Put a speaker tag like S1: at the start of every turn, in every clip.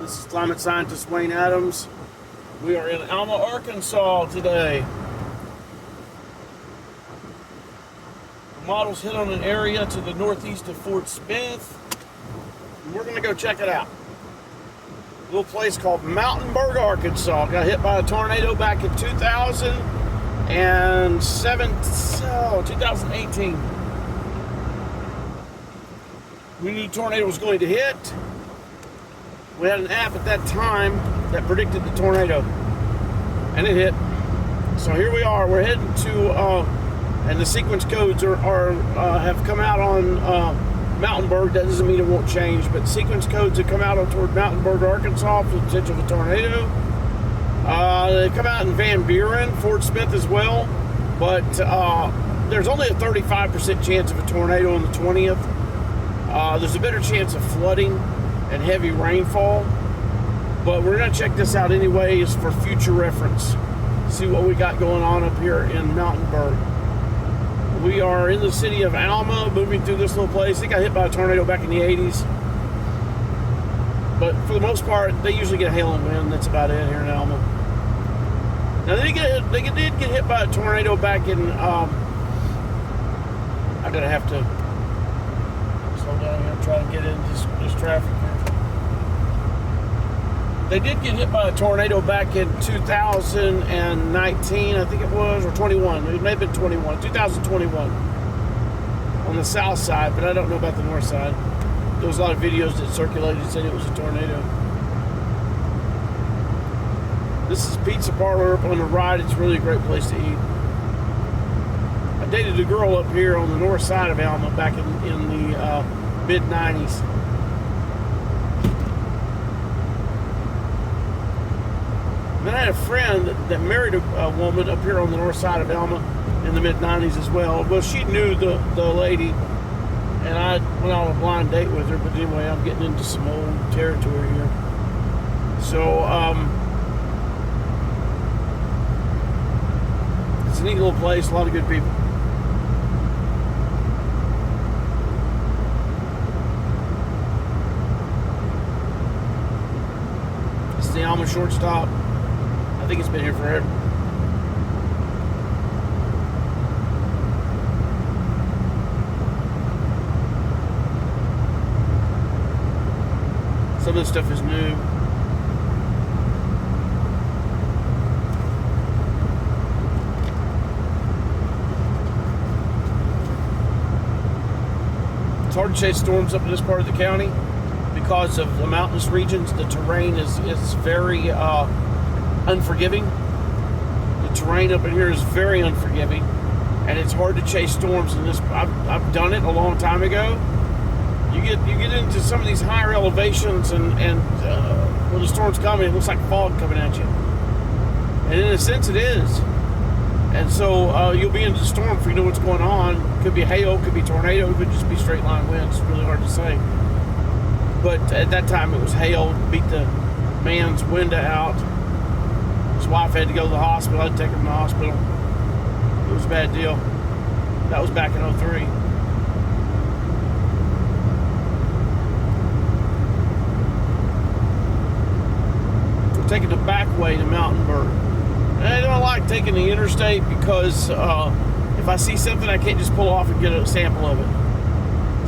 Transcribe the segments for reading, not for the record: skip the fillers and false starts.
S1: This is climate scientist Wayne Adams. We are in Alma, Arkansas today. The model's hit on an area to the northeast of Fort Smith. And we're going to go check it out. A little place called Mountainburg, Arkansas. Got hit by a tornado back in 2018. We knew the tornado was going to hit. We had an app at that time that predicted the tornado, and it hit. So here we are. We're heading to, and the sequence codes have come out on Mountainburg. That doesn't mean it won't change, but sequence codes have come out toward Mountainburg, Arkansas for the potential of a tornado. They come out in Van Buren, Fort Smith as well, but there's only a 35% chance of a tornado on the 20th. There's a better chance of flooding and heavy rainfall, but we're going to check this out anyways for future reference. See what we got going on up here in Mountainburg. We are in the city of Alma, moving through this little place. They got hit by a tornado back in the 80s, but for the most part, they usually get hail and wind. That's about it here in Alma. Now they did get hit by a tornado back in. I'm gonna have to slow down here and try to get into this traffic here. They did get hit by a tornado back in 2019, I think it was, or 21. It may have been 2021, on the south side, but I don't know about the north side. There was a lot of videos that circulated that said it was a tornado. This is Pizza Parlor up on the right. It's really a great place to eat. I dated a girl up here on the north side of Alma back in the mid-90s. Then I had a friend that married a woman up here on the north side of Alma in the mid-90s as well. Well, she knew the lady, and I went on a blind date with her, but anyway, I'm getting into some old territory here. So, it's a neat little place, a lot of good people. It's the Alma shortstop. I think it's been here forever. Some of this stuff is new. It's hard to chase storms up in this part of the county because of the mountainous regions. The terrain is very unforgiving. The terrain up in here is very unforgiving, and it's hard to chase storms in this. I've done it a long time ago. You get into some of these higher elevations, and when the storm's coming, it looks like fog coming at you, and in a sense, it is. And so you'll be into the storm before you know what's going on. Could be hail, could be tornado, could just be straight line winds. It's really hard to say. But at that time, it was hail, beat the man's window out. His wife had to go to the hospital. I had to take her to the hospital. It was a bad deal. That was back in 03. We're taking the back way to Mountainburg. And I don't like taking the interstate because if I see something, I can't just pull off and get a sample of it.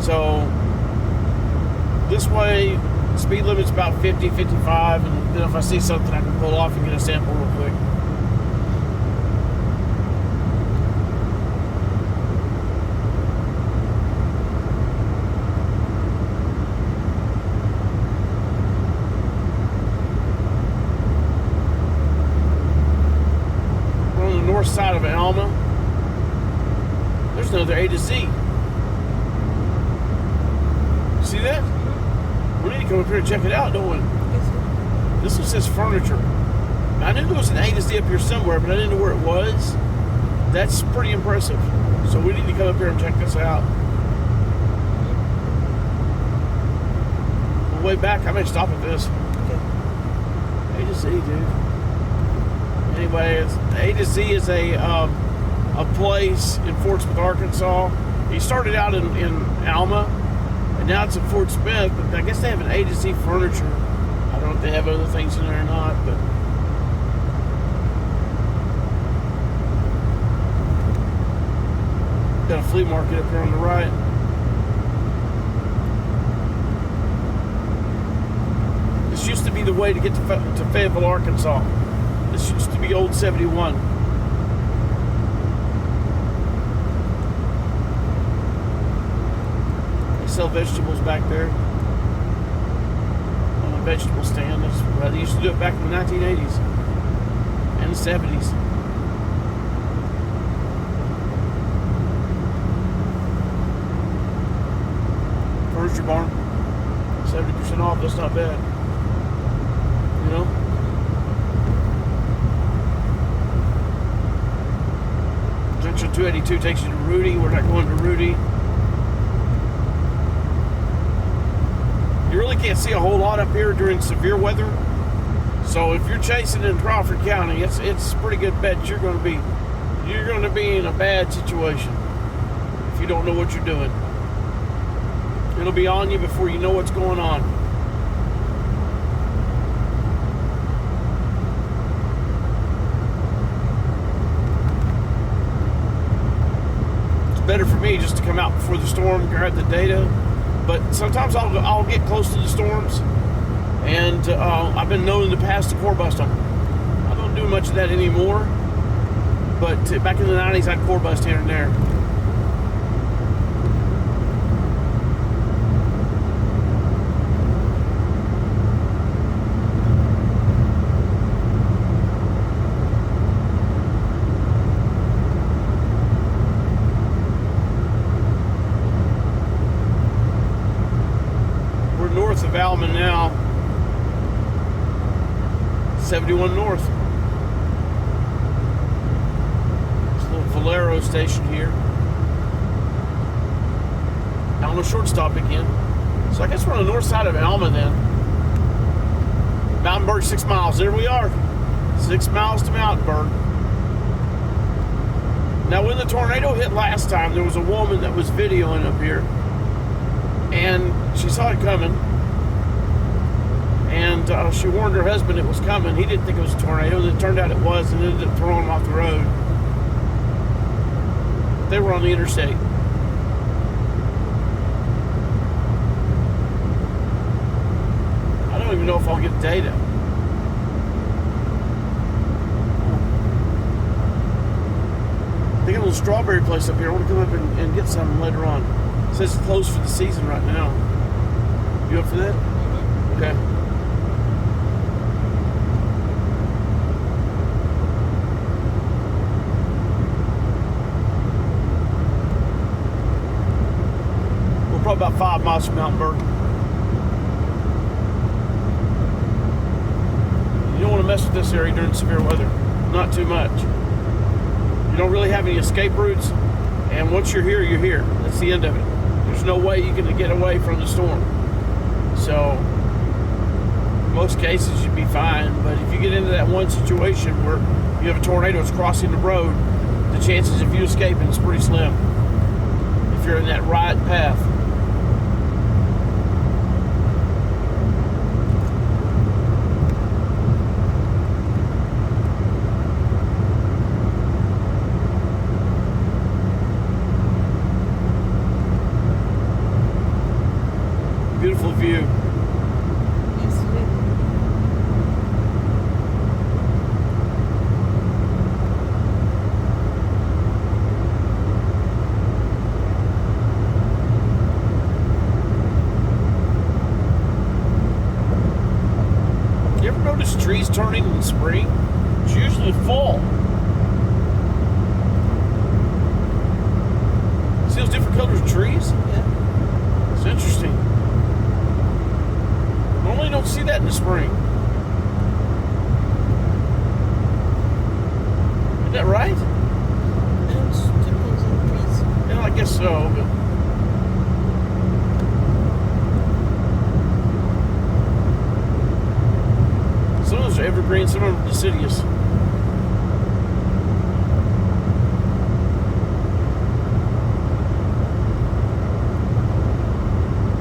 S1: So this way, speed limit's about 50, 55, and then if I see something, I can pull off and get a sample real quick. We're on the north side of Alma. There's another A to Z. See that? We need to come up here and check it out, don't we? This one says furniture. I knew there was an A to Z up here somewhere, but I didn't know where it was. That's pretty impressive. So we need to come up here and check this out. On the way back, I may stop at this. Okay. A to Z, dude. Anyway, A to Z is a place in Fort Smith, Arkansas. He started out in Alma. Now it's in Fort Smith, but I guess they have an A to Z furniture, I I don't know if they have other things in there or not, but got a flea market up here on the right. This used to be the way to get to Fayetteville, Arkansas. This used to be Old 71. They sell vegetables back there on a vegetable stand. That's right. They used to do it back in the 1980s and the 70s. Furniture barn, 70% off. That's not bad. You know? Junction 282 takes you to Rudy. We're not going to Rudy. You really can't see a whole lot up here during severe weather. So if you're chasing in Crawford County, it's a pretty good bet you're going to be in a bad situation if you don't know what you're doing. It'll be on you before you know what's going on. It's better for me just to come out before the storm, grab the data. But sometimes I'll get close to the storms, and I've been known in the past to core bust them. I don't do much of that anymore, but back in the 90s I'd core bust here and there. North of Alma now, 71 north. There's a little Valero station here. Alma shortstop again. So I guess we're on the north side of Alma then. Mountainburg, 6 miles. There we are. 6 miles to Mountainburg. Now when the tornado hit last time, there was a woman that was videoing up here. And she saw it coming. And she warned her husband it was coming. He didn't think it was a tornado. It turned out it was, and ended up throwing him off the road. They were on the interstate. I don't even know if I'll get data. They got a little strawberry place up here. I want to come up and get some later on. It says it's closed for the season right now. You up for that? Okay. We're probably about 5 miles from Mountainburg. You don't want to mess with this area during severe weather. Not too much. You don't really have any escape routes, and once you're here, you're here. That's the end of it. There's no way you can get away from the storm. So, in most cases, you'd be fine. But if you get into that one situation where you have a tornado that's crossing the road, the chances of you escaping is pretty slim. If you're in that right path. Beautiful view.
S2: Yes, it is.
S1: You ever notice trees turning in the spring? It's usually fall. See those different colors of trees?
S2: Yeah.
S1: It's interesting. Normally you don't see that in the spring. Isn't that right?
S2: It depends on the trees.
S1: Yeah, I guess so, but some of those are evergreen, some of them are deciduous.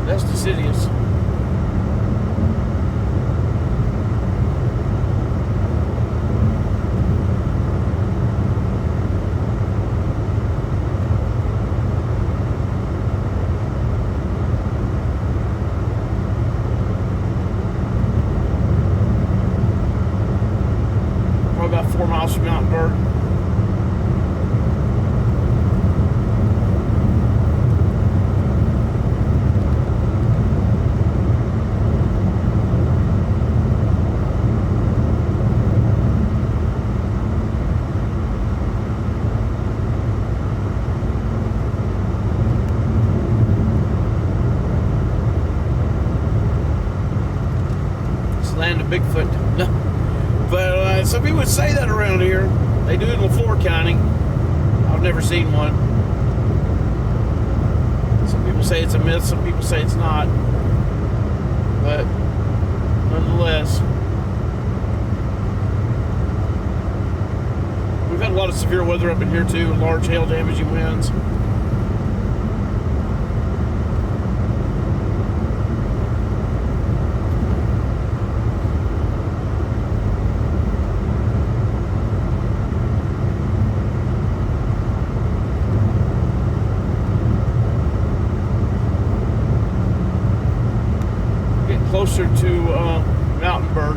S1: That's deciduous. land of Bigfoot. But some people would say that around here. They do in LaFleur County. I've never seen one. Some people say it's a myth, some people say it's not. But nonetheless, we've had a lot of severe weather up in here too, large hail damaging winds. Closer to Mountainburg.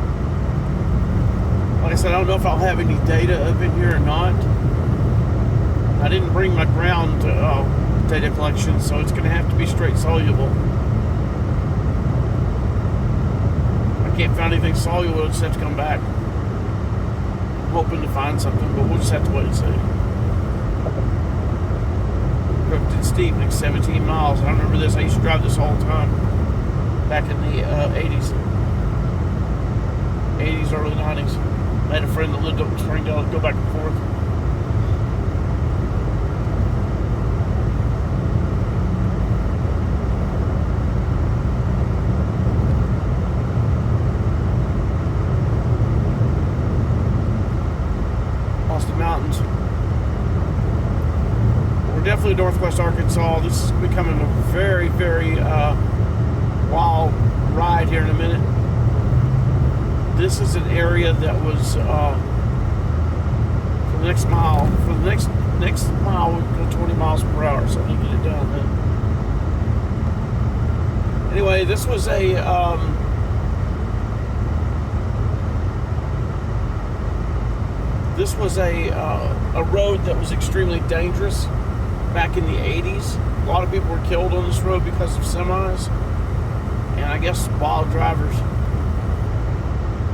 S1: Like I said, I don't know if I'll have any data up in here or not. I didn't bring my ground data collection, so it's going to have to be straight soluble. I can't find anything soluble, it'll just have to come back. I'm hoping to find something, but we'll just have to wait and see. Crooked and steep, like 17 miles. I remember this, I used to drive this all the time. Back in the 80s, early 90s. I had a friend that lived up in Springdale. I'd go back and forth. Boston Mountains. We're definitely northwest Arkansas. This is becoming a very, very wild ride here in a minute. This is an area that was for the next mile. For the next mile, we go 20 miles per hour, so I need to get it down then. Anyway, this was a road that was extremely dangerous back in the 80s. A lot of people were killed on this road because of semis. And I guess wild drivers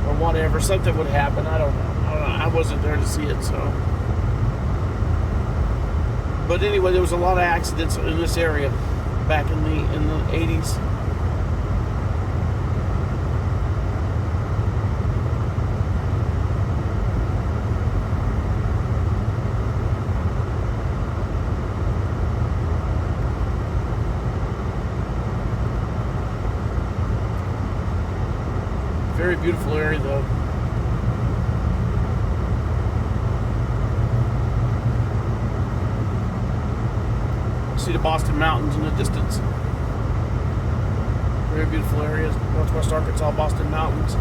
S1: or whatever, something would happen. I don't know. I wasn't there to see it, so. But anyway, there was a lot of accidents in this area back in the 80s. Very beautiful area, though. See the Boston Mountains in the distance. Very beautiful areas. Northwest Arkansas, Boston Mountains.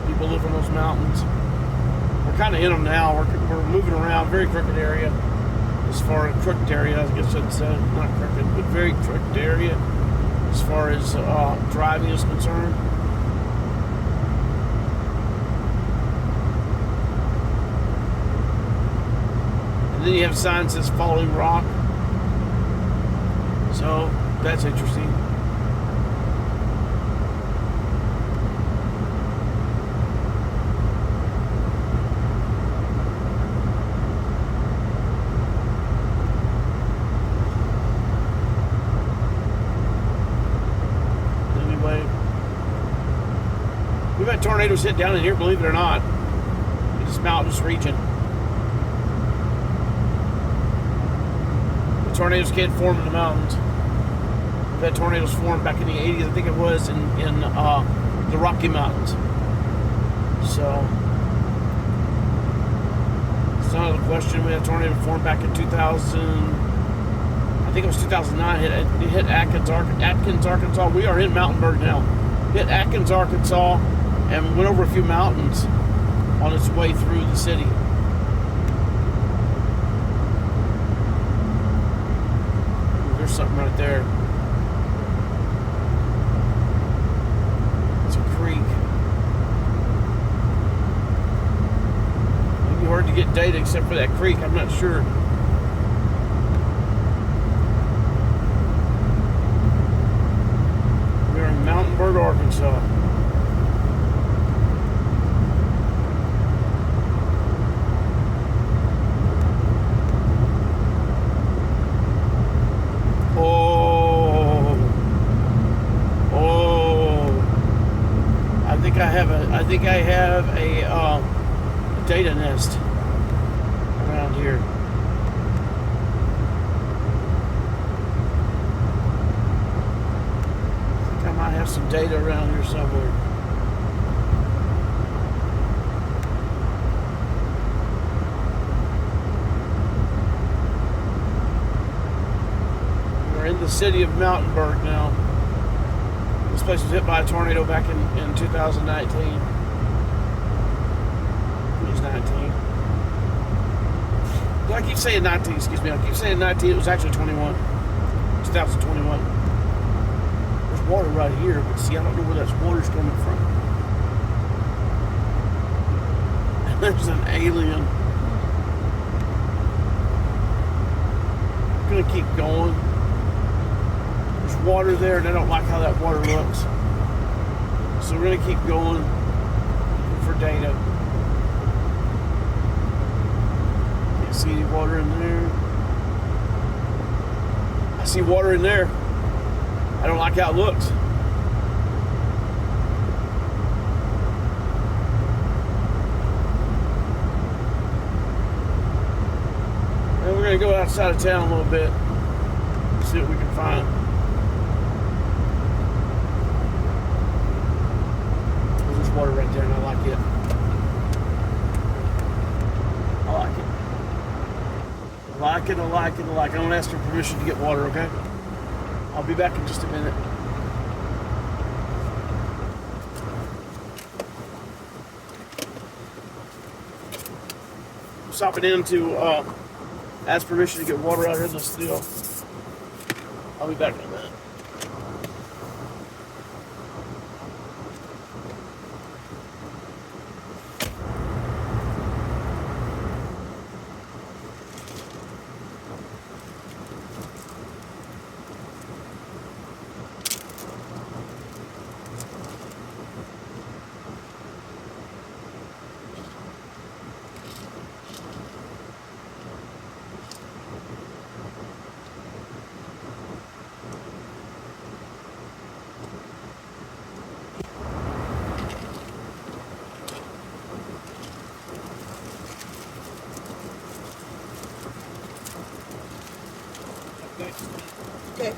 S1: People live in those mountains. We're kind of in them now. We're moving around. Very crooked area. As far as crooked area, I guess I'd say. Not crooked, but very crooked area. As far as driving is concerned. And then you have signs that says falling rock. So that's interesting. We've had tornadoes hit down in here, believe it or not, in this mountainous region. The tornadoes can't form in the mountains. We've had tornadoes form back in the 80s, I think it was, in the Rocky Mountains. So, it's not a question. We had a tornado form back in 2000, I think it was 2009, it hit Atkins, Arkansas. We are in Mountainburg now. Hit Atkins, Arkansas, and went over a few mountains on its way through the city. Ooh, there's something right there. It's a creek. It'd be hard to get data except for that creek. I'm not sure. We're in Mountainburg, Arkansas. think I have a data nest around here. I think I might have some data around here somewhere. We're in the city of Mountainburg now. This place was hit by a tornado back in 2019. It was 19. No, I keep saying 19, excuse me. I keep saying 19. It was actually 21. 2021. There's water right here, but see, I don't know where that water's coming from. And there's an alien. I'm gonna keep going. There's water there, and I don't like how that water looks. So we're gonna keep going for data. Can't see any water in there. I see water in there. I don't like how it looks. And we're gonna go outside of town a little bit, see what we can find. There's water right there, and I like it. I like it. I like it, I like it, I like it. I'm gonna ask for permission to get water, okay? I'll be back in just a minute. I'm stopping in to ask permission to get water out here in the studio. I'll be back in a minute.
S2: Okay.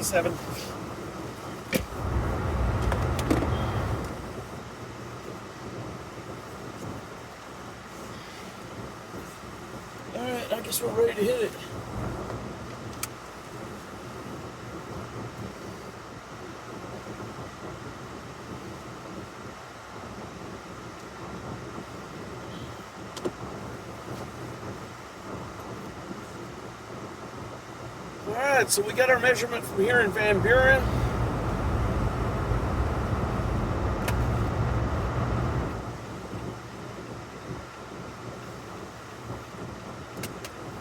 S1: Seven. Alright, I guess we're ready to hit it. Alright, so we got our measurement from here in Van Buren.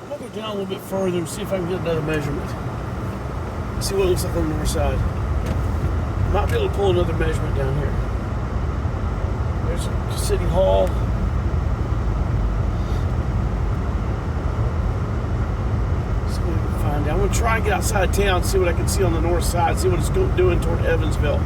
S1: I'm gonna go down a little bit further and see if I can get another measurement. See what it looks like on the north side. Might be able to pull another measurement down here. There's City Hall. I'm going to try and get outside of town, see what I can see on the north side, see what it's doing toward Evansville.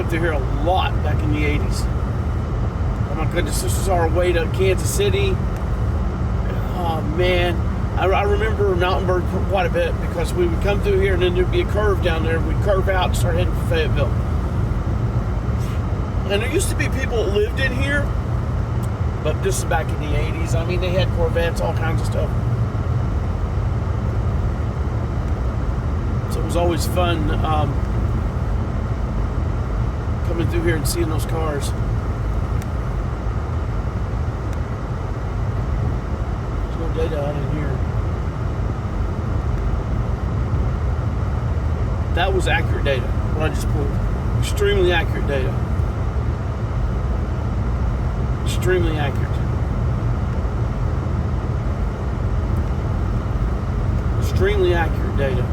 S1: come through here a lot back in the 80s. Oh my goodness, this was our way to Kansas City. Oh man, I remember Mountainburg quite a bit because we would come through here and then there'd be a curve down there. We'd curve out and start heading for Fayetteville. And there used to be people that lived in here, but this is back in the 80s. I mean, they had Corvettes, all kinds of stuff. So it was always fun coming through here and seeing those cars. There's no data out in here. That was accurate data, what I just pulled. Extremely accurate data. Extremely accurate. Extremely accurate data.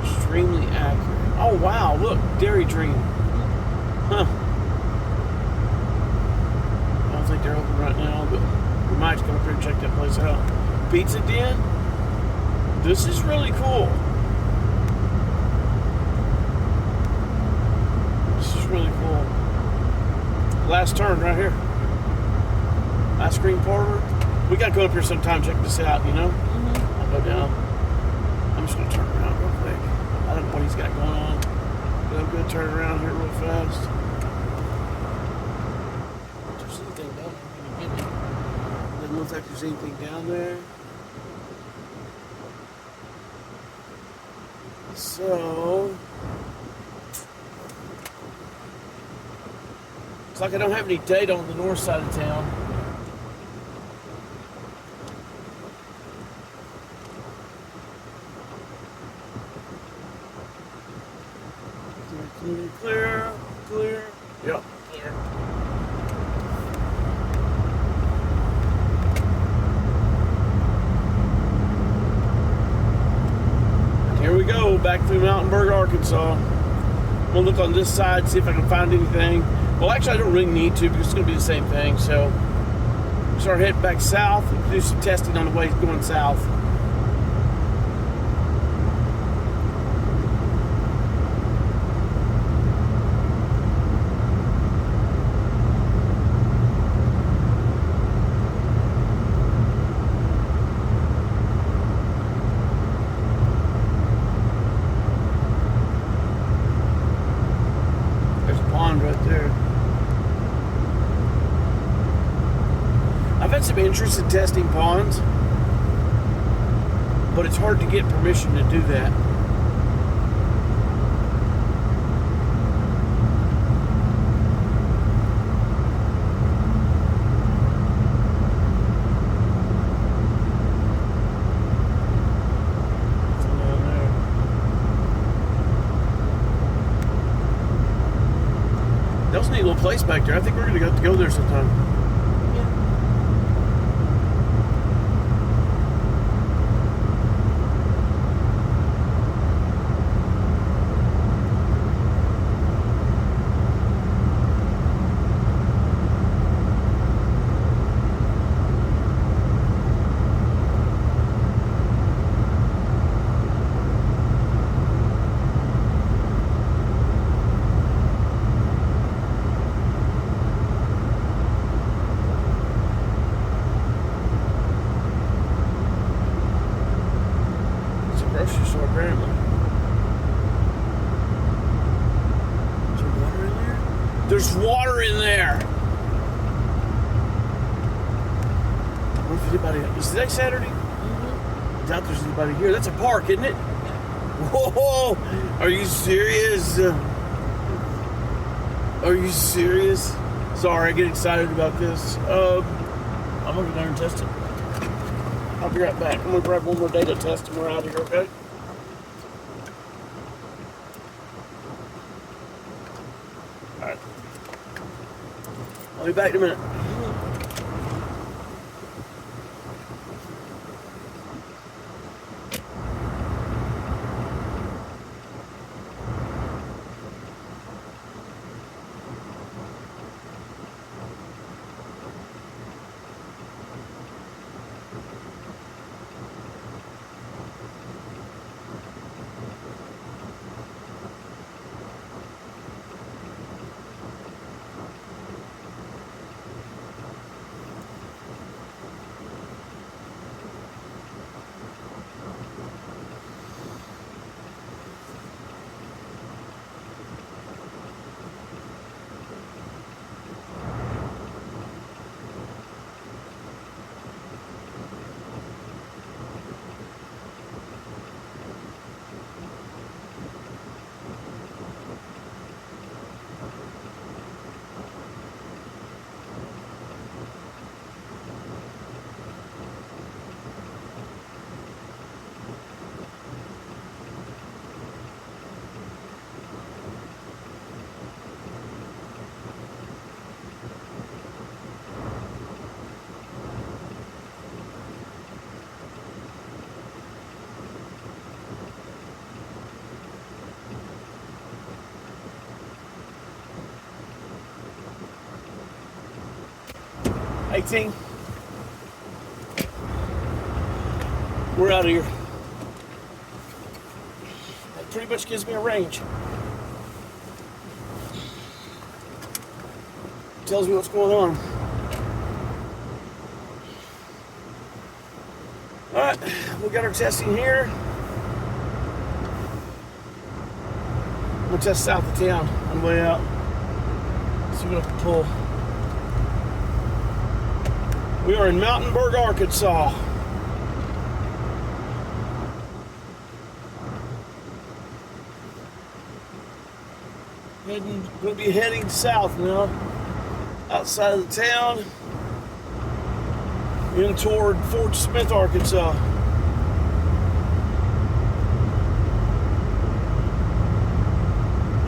S1: Extremely accurate. Oh wow, look, Dairy Dream. Huh. I don't think they're open right now, but we might go up here and check that place out. Pizza Den? This is really cool. This is really cool. Last turn right here. Ice cream parlor. We gotta go up here sometime, check this out, you know?
S2: Mm-hmm.
S1: I'll go down. I'm just gonna turn around real quick. I don't know what he's got going on. But I'm gonna turn around here real fast. If there's anything down there, doesn't look like there's anything down there. So it's like I don't have any data on the north side of town. Clear, clear. Yep, clear. And here we go, back through Mountainburg, Arkansas. I'm gonna look on this side, see if I can find anything. Well, actually, I don't really need to because it's gonna be the same thing. So, start heading back south and do some testing on the way going south. Right there. I've had some interest in testing ponds, but it's hard to get permission to do that. That was a neat little place back there. I think we're going to have to go there sometime.
S2: Yeah.
S1: Grocery store, apparently. Is there water in there? There's water in there! I wonder if anybody... Is today Saturday?
S2: Mm-hmm.
S1: I doubt there's anybody here. That's a park, isn't it? Whoa! Are you serious? Are you serious? Sorry, I get excited about this. I'm gonna go down and test it. I'll be right back. I'm gonna grab one more data test and we're out of here, okay? Alright. I'll be back in a minute. 18. We're out of here. That pretty much gives me a range. Tells me what's going on. Alright, we got our testing here. I'm gonna test south of town on the way out. See what I can pull. We are in Mountainburg, Arkansas. Gonna be heading south now, outside of the town, in toward Fort Smith, Arkansas.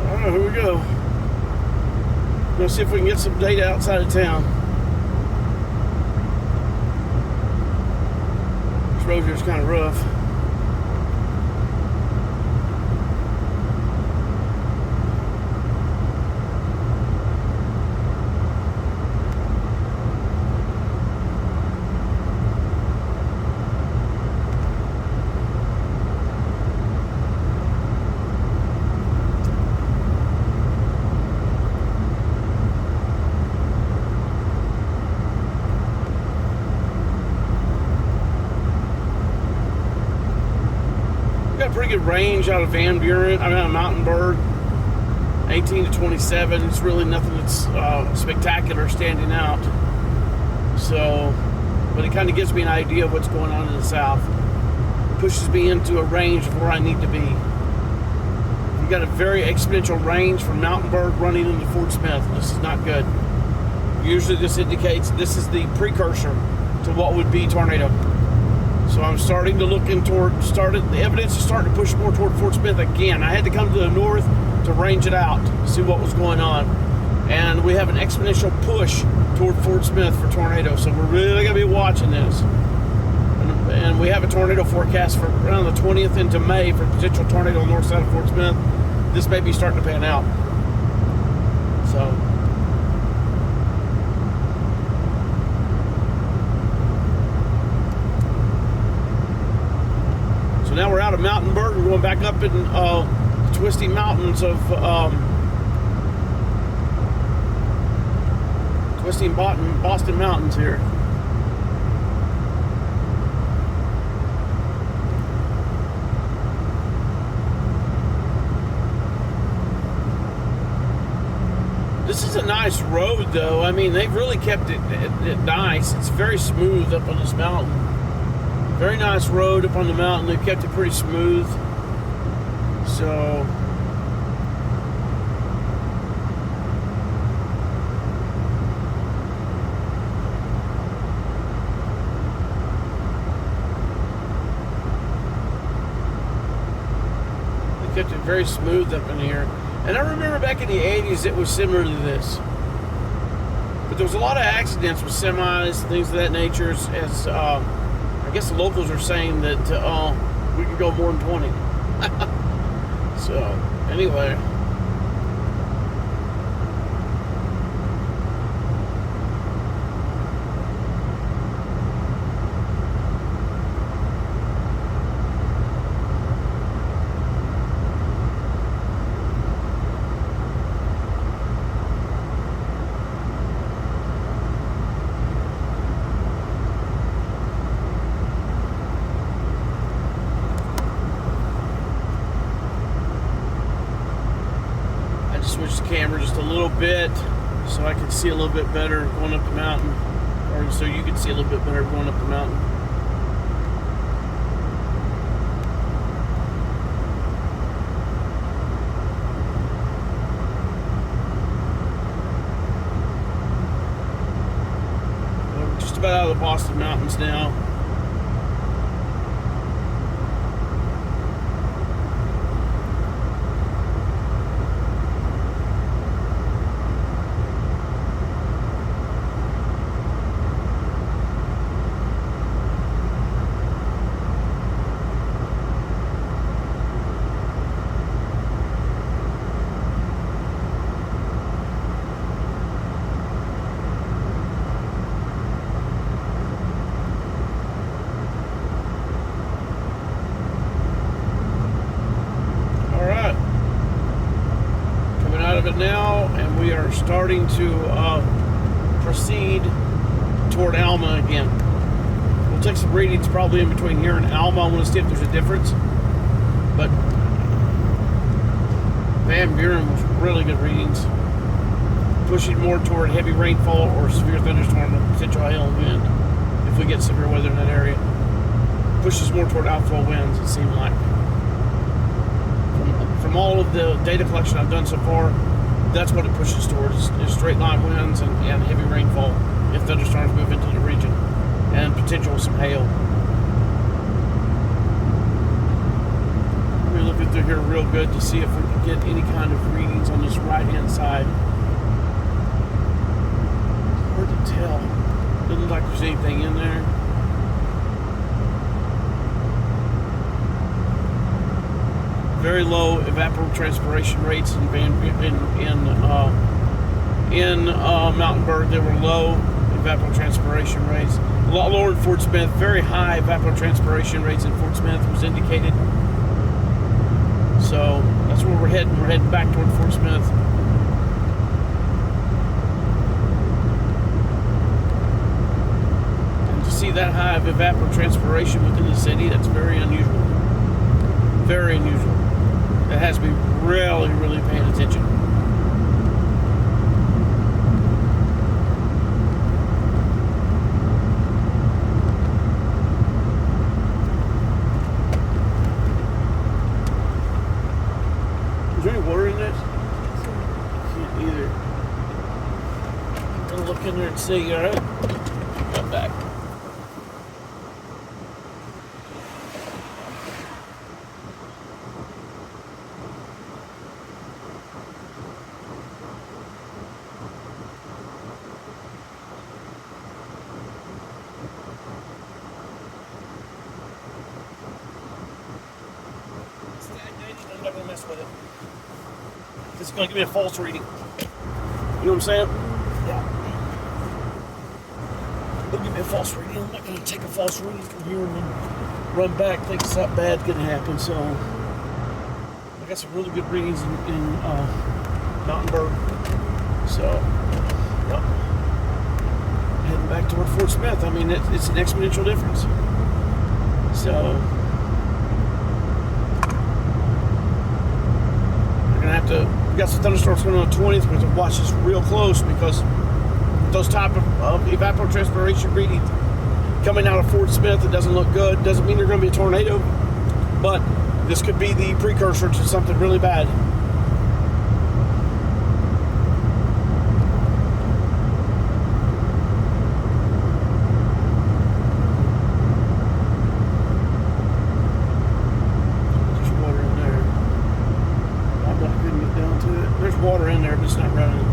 S1: All right, here we go. Gonna see if we can get some data outside of town. This road here's kind of rough. Got a pretty good range out of Van Buren. I mean, out of Mountainburg, 18 to 27. It's really nothing that's spectacular standing out. So, but it kind of gives me an idea of what's going on in the south. Pushes me into a range of where I need to be. You've got a very exponential range from Mountainburg running into Fort Smith. This is not good. Usually this indicates this is the precursor to what would be tornado. So I'm starting to look in toward, the evidence is starting to push more toward Fort Smith again. I had to come to the north to range it out, see what was going on. And we have an exponential push toward Fort Smith for tornado. So we're really gonna be watching this. And we have a tornado forecast for around the 20th into May for potential tornado on the north side of Fort Smith. This may be starting to pan out. So now we're out of Mountainburg. We're going back up in the twisty mountains of twisting Boston Mountains here. This is a nice road, though. I mean, they've really kept it nice. It's very smooth up on this mountain. Very nice road up on the mountain. They've kept it pretty smooth. So they kept it very smooth up in here. And I remember back in the 80s it was similar to this. But there was a lot of accidents with semis, things of that nature, as I guess the locals are saying that we can go more than 20. So, anyway. Switch the camera just a little bit so I can see a little bit better going up the mountain, or so you can see a little bit better going up the mountain. We're just about out of the Boston Mountains now. of it now, and we are starting to proceed toward Alma again. We'll take some readings probably in between here and Alma. I want to see if there's a difference. But Van Buren was really good readings. Pushing more toward heavy rainfall or severe thunderstorm and potential hail and wind if we get severe weather in that area. Pushes more toward outflow winds, it seemed like. From all of the data collection I've done so far, that's what it pushes towards, is straight line winds and heavy rainfall if thunderstorms move into the region, and potential some hail. We're looking through here real good to see if we can get any kind of readings on this right-hand side. Hard to tell. Doesn't look like there's anything in there. Very low evapotranspiration rates in Mountainburg. They were low evapotranspiration rates. A lot lower in Fort Smith. Very high evapotranspiration rates in Fort Smith was indicated. So that's where we're heading. We're heading back toward Fort Smith. And to see that high of evapotranspiration within the city, that's very unusual. Very unusual. It has to be really, really paying attention. Is there any water in this? Can't either. I'm gonna look in there and see, alright? Come back. I'm not gonna mess with it. It's gonna give me a false reading. You know what I'm saying? Yeah. It'll give me a false reading. I'm not gonna take a false reading from here and then run back, think something bad's gonna happen. So I got some really good readings in Mountainburg. So yep. Heading back toward Fort Smith. I mean, it's an exponential difference. So we got some thunderstorms coming on the 20th. We have to watch this real close because those type of evapotranspiration readings coming out of Fort Smith, it doesn't look good. Doesn't mean there's going to be a tornado, but this could be the precursor to something really bad. There's water in there, but it's not running.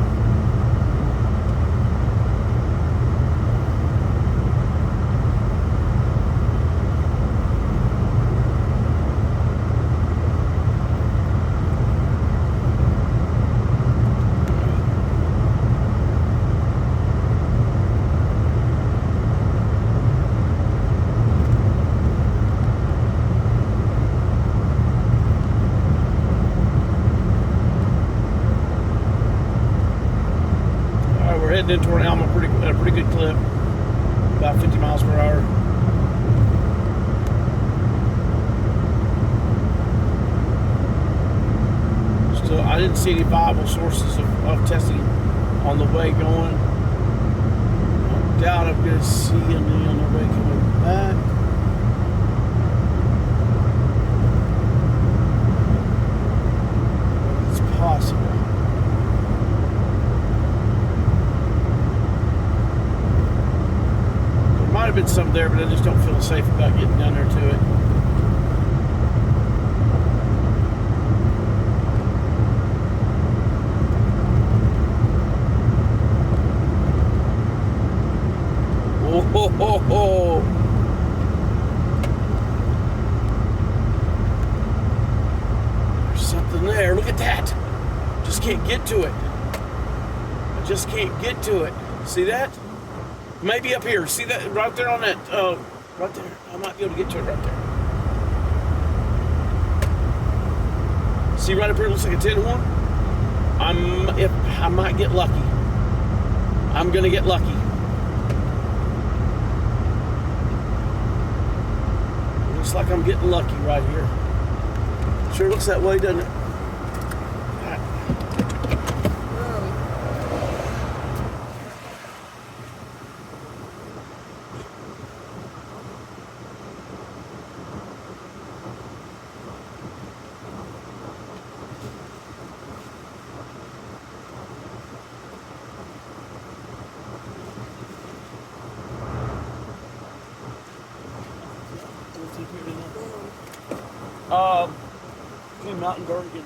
S1: We're heading in toward Alma at a pretty good clip, about 50 miles per hour. Still, I didn't see any viable sources of testing on the way going. I doubt I'm going to see any on the way coming back. It's possible. Might have been some there, but I just don't feel safe about getting down there to it. Oh, ho, ho, ho. There's something there. Look at that. Just can't get to it. I just can't get to it. See that? Maybe up here. See that right there on that, right there. I might be able to get to it right there. See right up here, looks like a tin horn. I might get lucky. I'm gonna get lucky. Looks like I'm getting lucky right here. Sure looks that way, doesn't it? Between Mountainburg and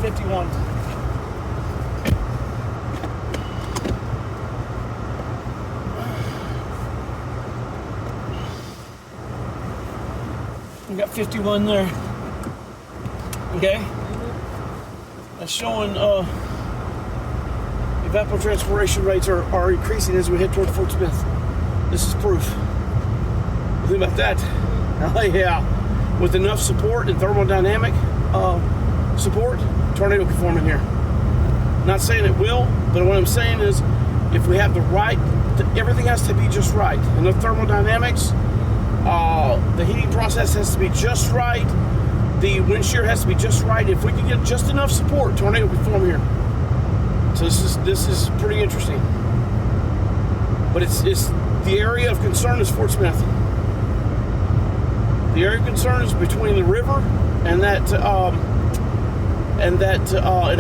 S1: '51. We got 51 there. Okay? That's showing evapotranspiration rates are increasing as we head toward Fort Smith. This is proof. Think about that. Oh yeah. With enough support and thermodynamic support, tornado can form in here. Not saying it will, but what I'm saying is if we have the right, everything has to be just right. Enough thermodynamics, the heating process has to be just right, the wind shear has to be just right. If we can get just enough support, tornado can form here. So this is pretty interesting. But it's the area of concern is Fort Smith. The area of concern is between the river and that and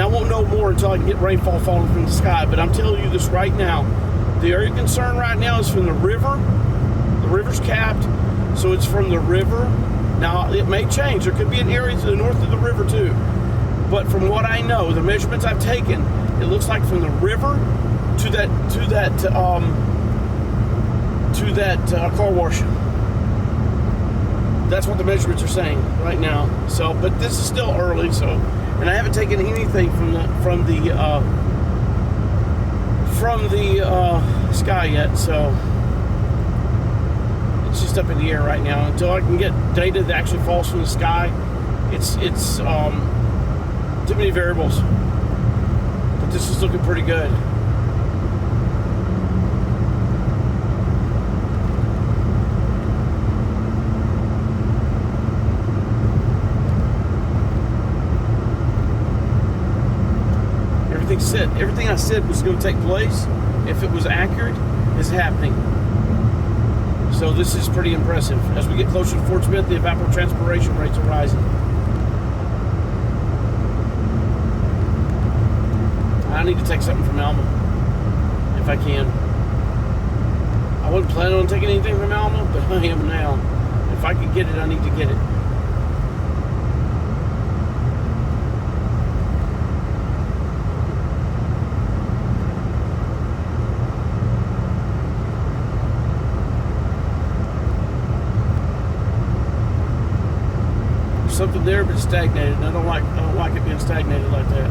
S1: I won't know more until I can get rainfall falling from the sky. But I'm telling you this right now. The area of concern right now is from the river. The river's capped, so it's from the river. Now it may change. There could be an area to the north of the river too. But from what I know, the measurements I've taken, it looks like from the river to that car wash. That's what the measurements are saying right now. So, but this is still early. So, and I haven't taken anything from the sky yet. So, it's just up in the air right now. Until I can get data that actually falls from the sky, it's too many variables. But this is looking pretty good. Everything I said was going to take place, if it was accurate, is happening. So this is pretty impressive. As we get closer to Fort Smith, the evapotranspiration rates are rising. I need to take something from Alma, if I can. I wasn't planning on taking anything from Alma, but I am now. If I can get it, I need to get it. Something there, but it's stagnated. And I don't like it being stagnated like that.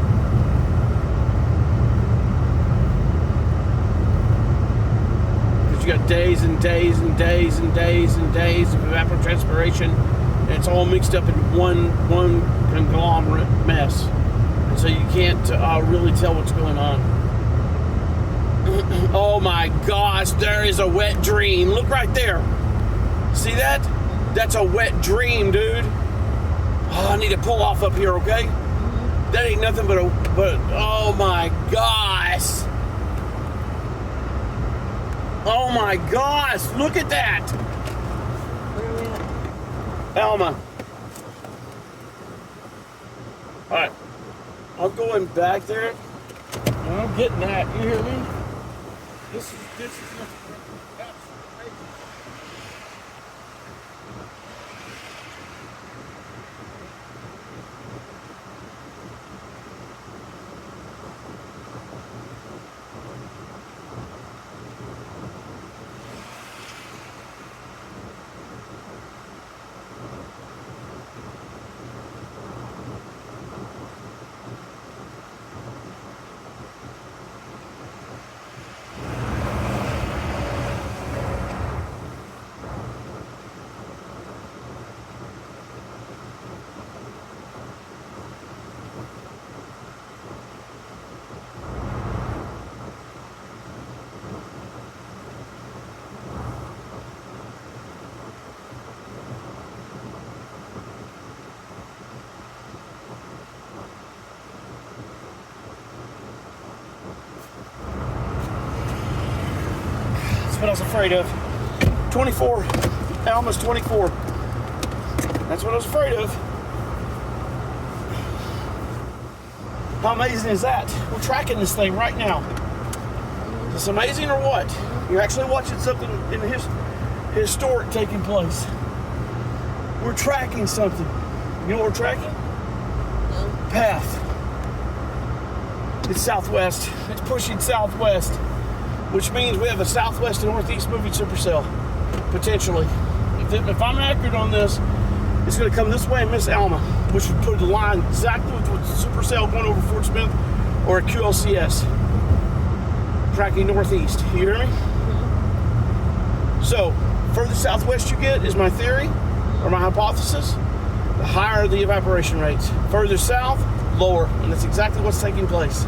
S1: Because you got days and days and days and days and days of evapotranspiration, and it's all mixed up in one conglomerate mess, and so you can't really tell what's going on. Oh my gosh, there is a wet dream. Look right there. See that? That's a wet dream, dude. Oh, I need to pull off up here, okay? That ain't nothing but oh my gosh. Oh my gosh, look at that.
S2: Where are we at?
S1: Alma. All right, I'm going back there, and I'm getting that, you hear me? This is what I was afraid of. 24. Alma's 24. That's what I was afraid of. How amazing is that? We're tracking this thing right now. Is this amazing or what? You're actually watching something in historic taking place. We're tracking something. You know what we're tracking?
S2: No.
S1: Path. It's southwest. It's pushing southwest, which means we have a southwest to northeast moving supercell, potentially. If I'm accurate on this, it's going to come this way and miss Alma, which would put the line exactly with supercell going over Fort Smith or a QLCS. Tracking northeast. You hear me? So, further southwest you get is my theory, or my hypothesis, the higher the evaporation rates. Further south, lower, and that's exactly what's taking place.